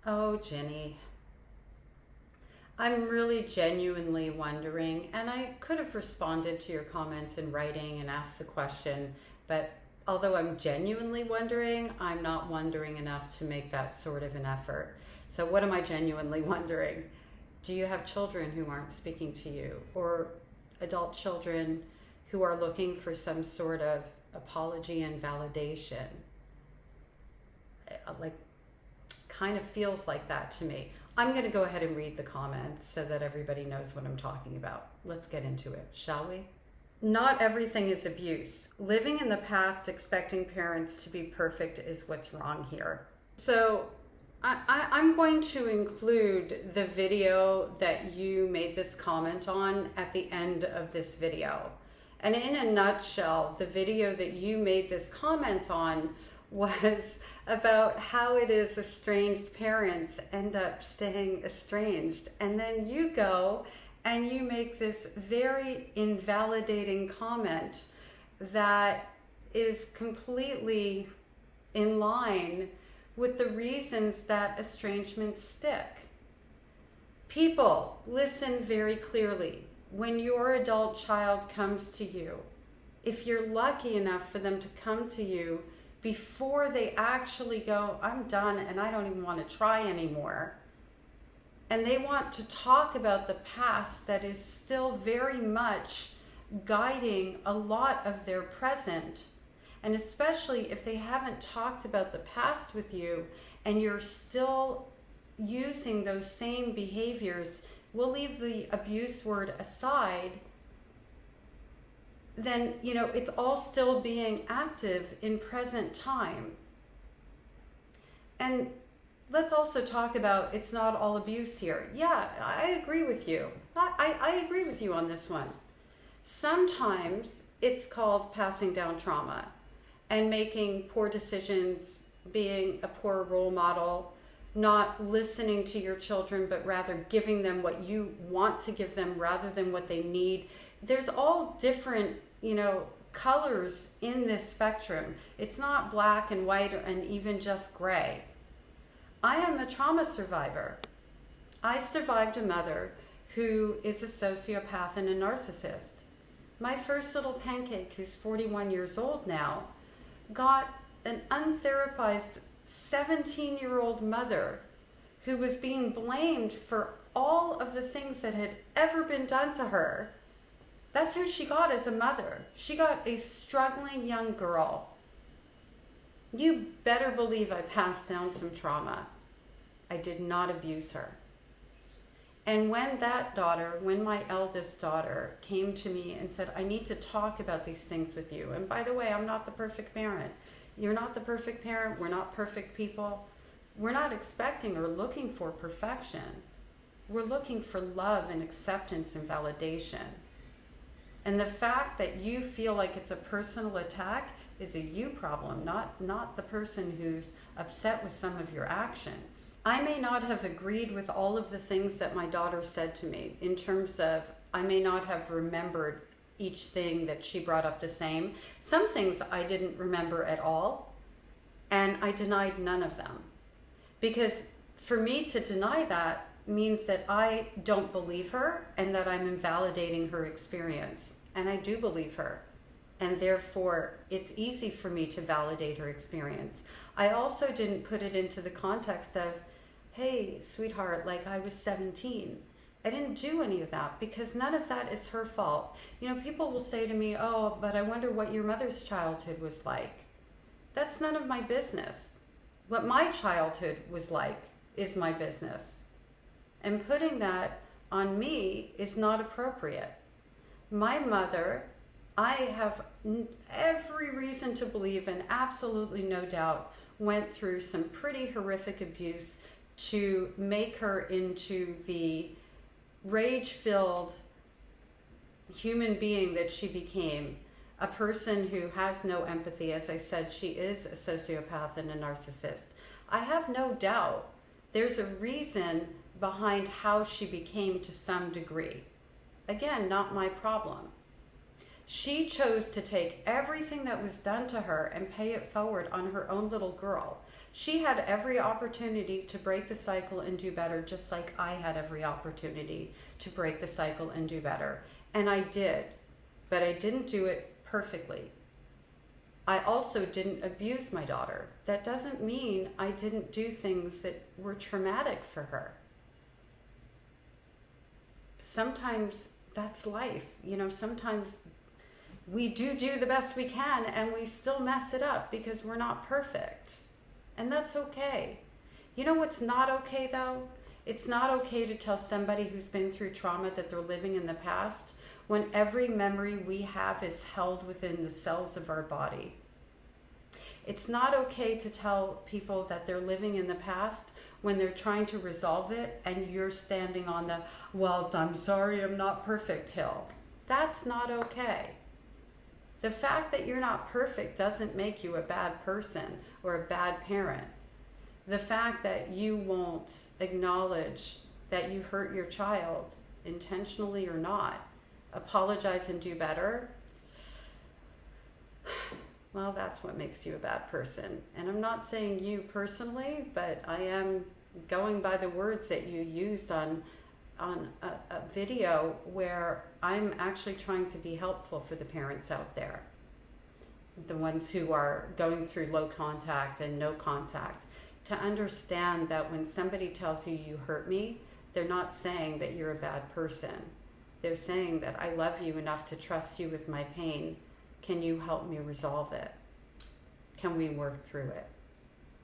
Oh, Jenny, I'm really genuinely wondering, and I could have responded to your comments in writing and asked the question, but although I'm genuinely wondering, I'm not wondering enough to make that sort of an effort. So, what am I genuinely wondering? Do you have children who aren't speaking to you, or adult children who are looking for some sort of apology and validation? Like, kind of feels like that to me. I'm going to go ahead and read the comments so that everybody knows what I'm talking about. Let's get into it, shall we? Not everything is abuse. Living in the past expecting parents to be perfect is what's wrong here. So I'm going to include the video that you made this comment on at the end of this video. And in a nutshell, the video that you made this comment on was about how it is estranged parents end up staying estranged. And then you go and you make this very invalidating comment that is completely in line with the reasons that estrangements stick. People, listen very clearly. When your adult child comes to you, if you're lucky enough for them to come to you before they actually go, I'm done and I don't even want to try anymore, and they want to talk about the past that is still very much guiding a lot of their present, and especially if they haven't talked about the past with you and you're still using those same behaviors, we'll leave the abuse word aside, then, it's all still being active in present time. And let's also talk about it's not all abuse here. Yeah, I agree with you. I agree with you on this one. Sometimes it's called passing down trauma and making poor decisions, being a poor role model, not listening to your children, but rather giving them what you want to give them rather than what they need. There's all different, colors in this spectrum. It's not black and white and even just gray. I am a trauma survivor. I survived a mother who is a sociopath and a narcissist. My first little pancake, who's 41 years old now, got an untherapized 17-year-old mother who was being blamed for all of the things that had ever been done to her. That's who she got as a mother. She got a struggling young girl. You better believe I passed down some trauma. I did not abuse her. And when my eldest daughter came to me and said, I need to talk about these things with you. And by the way, I'm not the perfect parent. You're not the perfect parent. We're not perfect people. We're not expecting or looking for perfection. We're looking for love and acceptance and validation. And the fact that you feel like it's a personal attack is a you problem, not the person who's upset with some of your actions. I may not have agreed with all of the things that my daughter said to me, in terms of I may not have remembered each thing that she brought up the same. Some things I didn't remember at all, and I denied none of them. Because for me to deny that means that I don't believe her and that I'm invalidating her experience. And I do believe her. And therefore, it's easy for me to validate her experience. I also didn't put it into the context of, hey, sweetheart, like I was 17. I didn't do any of that because none of that is her fault. People will say to me, oh, but I wonder what your mother's childhood was like. That's none of my business. What my childhood was like is my business. And putting that on me is not appropriate. My mother, I have every reason to believe, and absolutely no doubt, went through some pretty horrific abuse to make her into the rage-filled human being that she became. A person who has no empathy. As I said, she is a sociopath and a narcissist. I have no doubt there's a reason behind how she became to some degree. Again, not my problem. She chose to take everything that was done to her and pay it forward on her own little girl. She had every opportunity to break the cycle and do better, just like I had every opportunity to break the cycle and do better. And I did, but I didn't do it perfectly. I also didn't abuse my daughter. That doesn't mean I didn't do things that were traumatic for her. Sometimes that's life. Sometimes we do the best we can and we still mess it up because we're not perfect. And that's okay. You know what's not okay though? It's not okay to tell somebody who's been through trauma that they're living in the past when every memory we have is held within the cells of our body. It's not okay to tell people that they're living in the past when they're trying to resolve it and you're standing on the, well, I'm sorry, I'm not perfect hill. That's not okay. The fact that you're not perfect doesn't make you a bad person or a bad parent. The fact that you won't acknowledge that you hurt your child, intentionally or not, apologize and do better, well, that's what makes you a bad person. And I'm not saying you personally, but I am going by the words that you used on a video where I'm actually trying to be helpful for the parents out there, the ones who are going through low contact and no contact, to understand that when somebody tells you you hurt me, they're not saying that you're a bad person. They're saying that I love you enough to trust you with my pain. Can you help me resolve it? Can we work through it?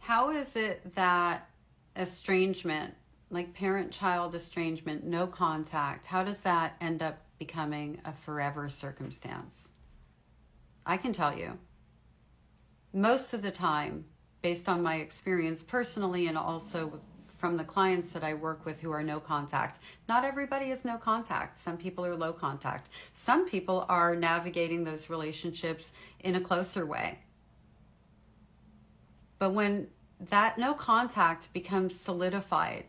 How is it that estrangement, like parent-child estrangement, no contact, how does that end up becoming a forever circumstance? I can tell you, most of the time, based on my experience personally and also from the clients that I work with who are no contact, not everybody is no contact. Some people are low contact. Some people are navigating those relationships in a closer way. But when that no contact becomes solidified,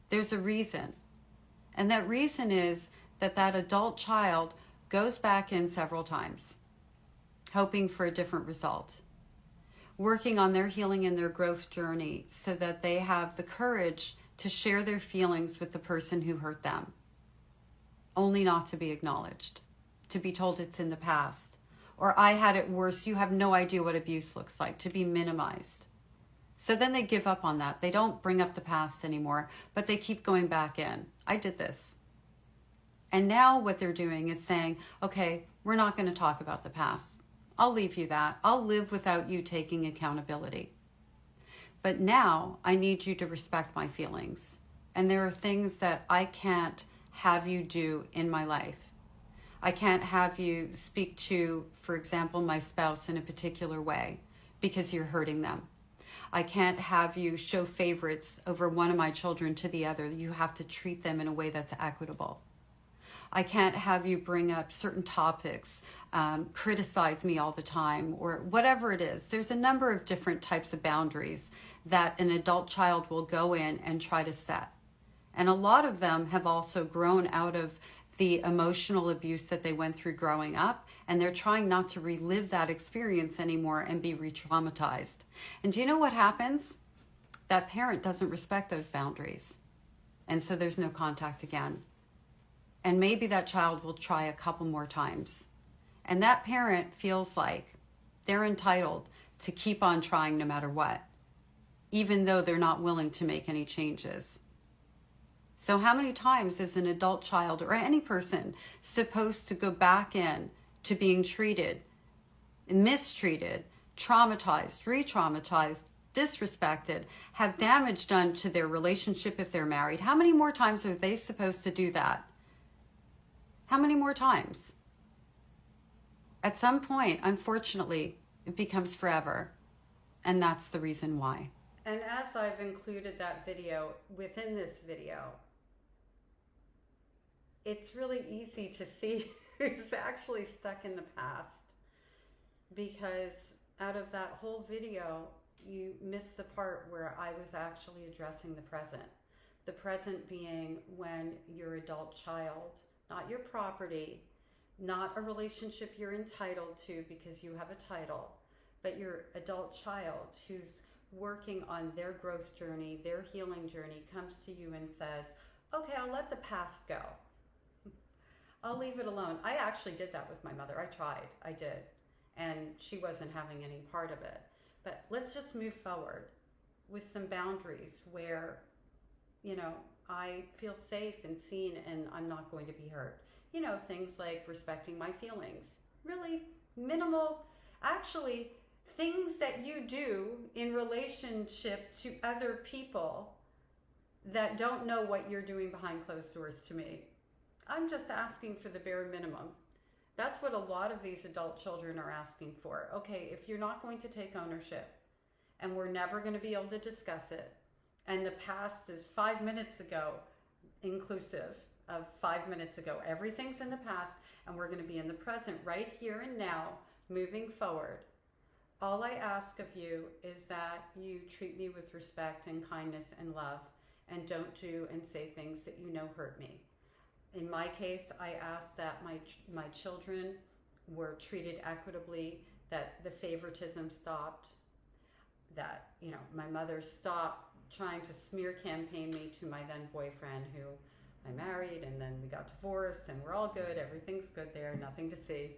there's a reason. And that reason is that that adult child goes back in several times, hoping for a different result, working on their healing and their growth journey so that they have the courage to share their feelings with the person who hurt them, only not to be acknowledged, to be told it's in the past, or I had it worse, you have no idea what abuse looks like, to be minimized. So then they give up on that. They don't bring up the past anymore, but they keep going back in. I did this. And now what they're doing is saying, okay, we're not going to talk about the past. I'll leave you that. I'll live without you taking accountability. But now I need you to respect my feelings. And there are things that I can't have you do in my life. I can't have you speak to, for example, my spouse in a particular way because you're hurting them. I can't have you show favorites over one of my children to the other. You have to treat them in a way that's equitable. I can't have you bring up certain topics, criticize me all the time, or whatever it is. There's a number of different types of boundaries that an adult child will go in and try to set. And a lot of them have also grown out of the emotional abuse that they went through growing up, and they're trying not to relive that experience anymore and be re-traumatized. And do you know what happens? That parent doesn't respect those boundaries. And so there's no contact again. And maybe that child will try a couple more times. And that parent feels like they're entitled to keep on trying no matter what, even though they're not willing to make any changes. So how many times is an adult child or any person supposed to go back in to being treated, mistreated, traumatized, re-traumatized, disrespected, have damage done to their relationship if they're married? How many more times are they supposed to do that? How many more times? At some point, unfortunately, it becomes forever. And that's the reason why. And as I've included that video within this video, it's really easy to see who's actually stuck in the past, because out of that whole video, you missed the part where I was actually addressing the present. The present being when your adult child, not your property, Not a relationship you're entitled to because you have a title, but your adult child who's working on their growth journey, their healing journey, comes to you and says, okay, I'll let the past go. I'll leave it alone. I actually did that with my mother. I tried. I did. And she wasn't having any part of it. But let's just move forward with some boundaries where, I feel safe and seen and I'm not going to be hurt. Things like respecting my feelings. Really minimal, actually, things that you do in relationship to other people that don't know what you're doing behind closed doors to me. I'm just asking for the bare minimum. That's what a lot of these adult children are asking for. Okay, if you're not going to take ownership and we're never going to be able to discuss it, and the past is 5 minutes ago, inclusive of 5 minutes ago, everything's in the past and we're going to be in the present right here and now, moving forward. All I ask of you is that you treat me with respect and kindness and love, and don't do and say things that hurt me. In my case, I ask that my children were treated equitably, that the favoritism stopped, that my mother stopped trying to smear campaign me to my then boyfriend, who I married, and then we got divorced, and we're all good. Everything's good there, nothing to see.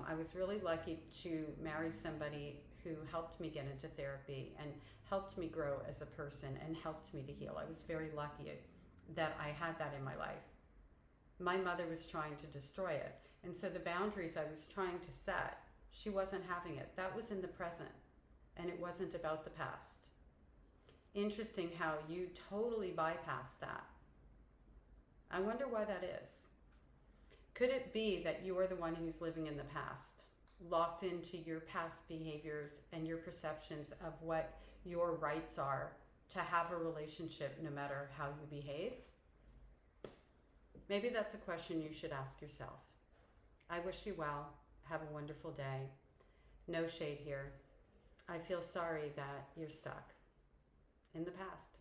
I was really lucky to marry somebody who helped me get into therapy and helped me grow as a person and helped me to heal. I was very lucky that I had that in my life. My mother was trying to destroy it. And so the boundaries I was trying to set, she wasn't having it. That was in the present, and it wasn't about the past. Interesting how you totally bypassed that. I wonder why that is. Could it be that you're the one who's living in the past, locked into your past behaviors and your perceptions of what your rights are to have a relationship no matter how you behave? Maybe that's a question you should ask yourself. I wish you well. Have a wonderful day. No shade here. I feel sorry that you're stuck in the past.